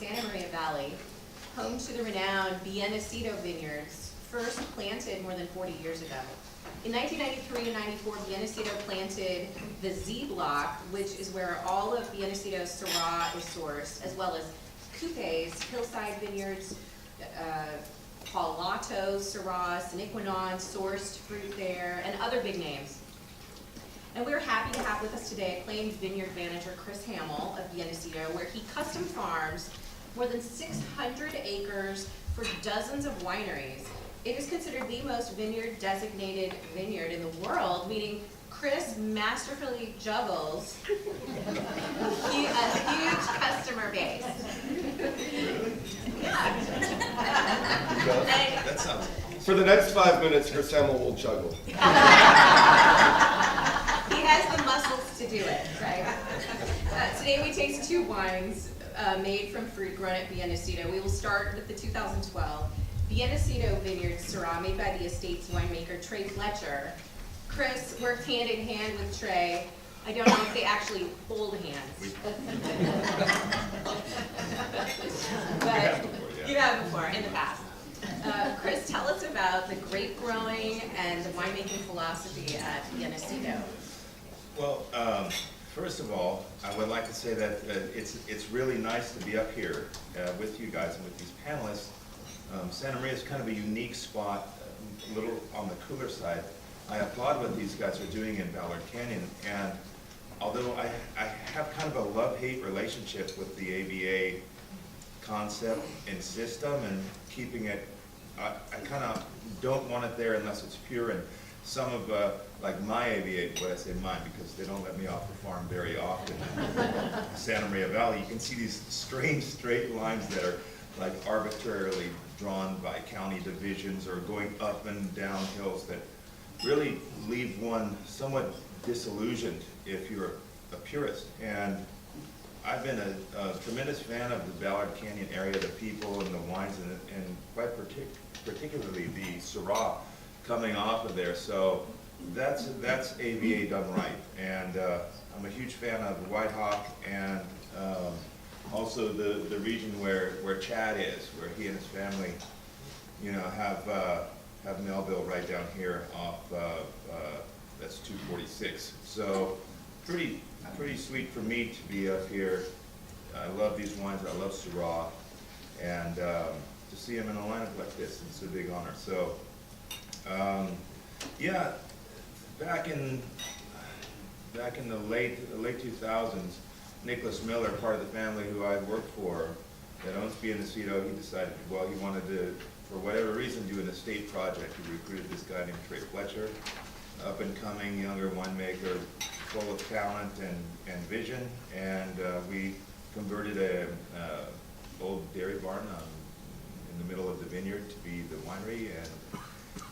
Santa Maria Valley, home to the renowned Bien Nacido Vineyards, first planted more than 40 years ago. In 1993 and 94, Bien Nacido planted the Z Block, which is where all of Bien Nacido's Syrah is sourced, as well as Coupes, Hillside Vineyards, Paul Lotto's Syrah, Siniquanon sourced fruit there, and other big names. And we're happy to have with us today acclaimed Vineyard Manager Chris Hammell of Bien Nacido, where he custom farms more than 600 acres for dozens of wineries. It is considered the most vineyard-designated vineyard in the world, meaning Chris masterfully juggles a huge customer base. Yeah. That sounds. For the next 5 minutes, Chris Hammell will juggle. He has the muscles to do it, right? Today we taste two wines made from fruit grown at Bien Nacido. We will start with the 2012 Bien Nacido Vineyards Syrah, made by the estate's winemaker Trey Fletcher. Chris worked hand in hand with Trey. I don't know if they actually hold hands. But you have before, in the past. Chris, tell us about the grape growing and the winemaking philosophy at Bien Nacido. Well, first of all, I would like to say that it's really nice to be up here with you guys and with these panelists. Santa Maria is kind of a unique spot, a little on the cooler side. I applaud what these guys are doing in Ballard Canyon, and although I have kind of a love-hate relationship with the AVA concept and system and keeping it, I kind of don't want it there unless it's pure. And some of, like my AVA, what I say mine, because they don't let me off the farm very often. Santa Maria Valley, you can see these strange straight lines that are like arbitrarily drawn by county divisions or going up and down hills that really leave one somewhat disillusioned if you're a purist. And I've been a tremendous fan of the Ballard Canyon area, the people and the wines, and quite particularly the Syrah coming off of there. So that's AVA done right. And I'm a huge fan of White Hawk and also the region where Chad is, where he and his family, have Melville right down here off that's 246. So pretty sweet for me to be up here. I love these wines. I love Syrah, and to see them in a lineup like this, it's a big honor. So yeah, back in the late 2000s, Nicholas Miller, part of the family who I worked for, that owns Bien Nacido, he decided, well, he wanted to, for whatever reason, do an estate project. He recruited this guy named Trey Fletcher, up and coming younger winemaker, full of talent and vision, and we converted a old dairy barn in the middle of the vineyard to be the winery,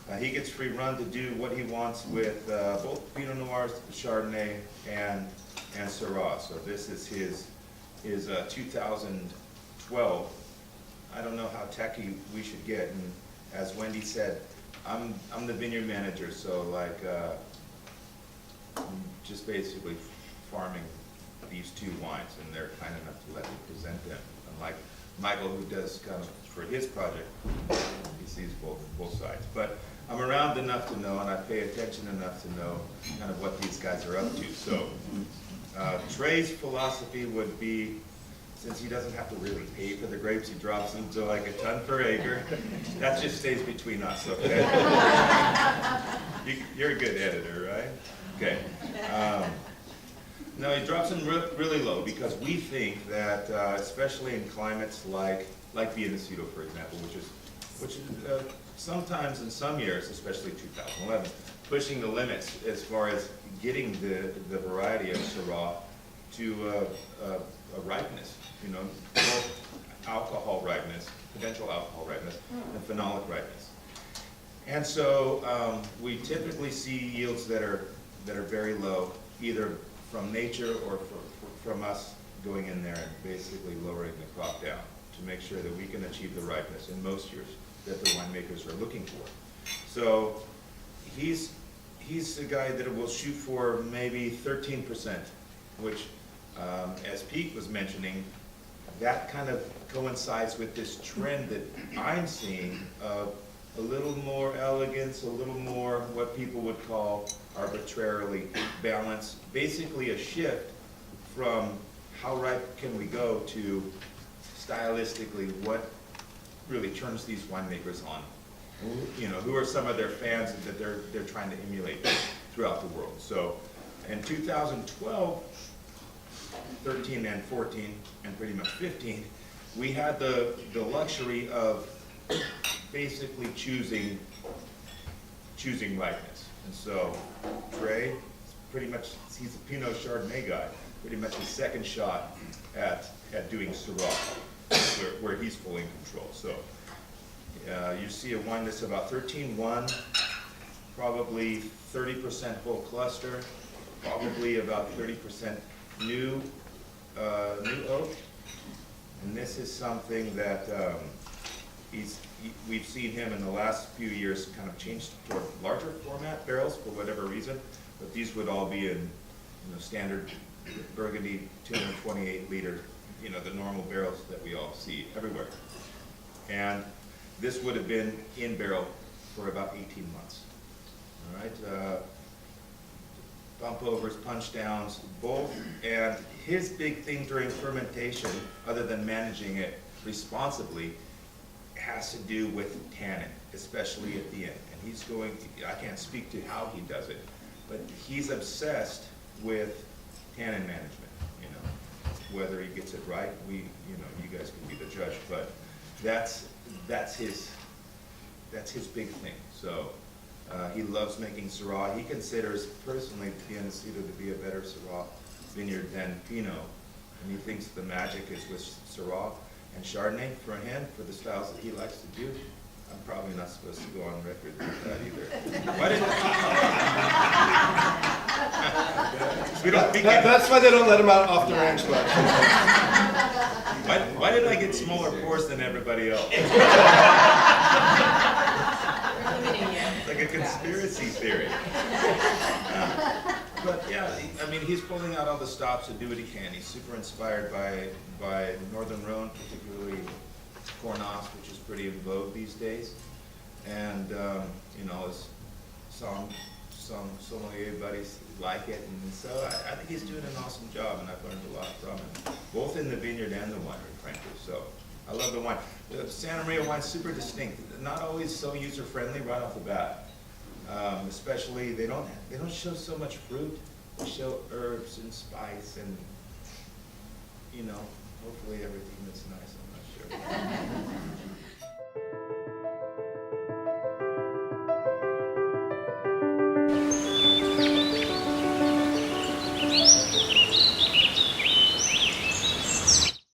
and he gets free run to do what he wants with both Pinot Noirs, Chardonnay, and Syrah. So this is his 2012. I don't know how techy we should get, and as Wendy said, I'm the vineyard manager, so like I'm just basically farming these two wines, and they're kind enough to let me present them. Unlike Michael, who does kind of for his project, he sees both sides. But I'm around enough to know, and I pay attention enough to know kind of what these guys are up to. So Trey's philosophy would be, since he doesn't have to really pay for the grapes, he drops them to like a ton per acre. That just stays between us, okay? You're a good editor, right? Okay. No, he drops them really low because we think that, especially in climates like Bien Nacido, for example, which is sometimes in some years, especially 2011, pushing the limits as far as getting the variety of Syrah to a ripeness, both alcohol ripeness, potential alcohol ripeness, and phenolic ripeness. And so we typically see yields that are very low, either from nature or from us going in there and basically lowering the crop down to make sure that we can achieve the ripeness in most years that the winemakers are looking for. So he's a guy that will shoot for maybe 13%, which, as Pete was mentioning, that kind of coincides with this trend that I'm seeing of a little more elegance, a little more what people would call arbitrarily balanced, basically a shift from how ripe can we go to stylistically what really turns these winemakers on. You know, who are some of their fans that they're trying to emulate throughout the world. So in 2012, 13 and 14, and pretty much 15, we had the luxury of basically choosing ripeness. And so Trey, pretty much, he's a Pinot Chardonnay guy, pretty much his second shot at doing Syrah, where he's fully in control. So you see a wine that's about 13.1, probably 30% full cluster, probably about 30% new oak. And this is something that we've seen him in the last few years kind of change toward larger format barrels for whatever reason, but these would all be in standard Burgundy 228 liter, the normal barrels that we all see everywhere. And this would have been in barrel for about 18 months. All right, bump overs, punch downs, both. And his big thing during fermentation, other than managing it responsibly, has to do with tannin, especially at the end. And he's going to, I can't speak to how he does it, but he's obsessed with tannin management. Whether he gets it right, you guys can be the judge. But that's his big thing. So he loves making Syrah. He considers personally Bien Nacido to be a better Syrah vineyard than Pinot, and he thinks the magic is with Syrah and Chardonnay for him, for the styles that he likes to do. I'm probably not supposed to go on record with that either. Why did we don't speak That's why they don't let him out off the ranch much. Why did I get smaller pores than everybody else? It's like a conspiracy theory. But yeah, I mean, he's pulling out all the stops to do what he can. He's super inspired by Northern Rhone, particularly Cornas, which is pretty in vogue these days. And his sommelier buddies like it, and so I think he's doing an awesome job, and I've learned a lot from him, both in the vineyard and the winery, frankly. So I love the wine. The Santa Maria wine's super distinct, not always so user-friendly right off the bat. Especially they don't show so much fruit. They show herbs and spice, and hopefully everything that's nice. I'm not sure.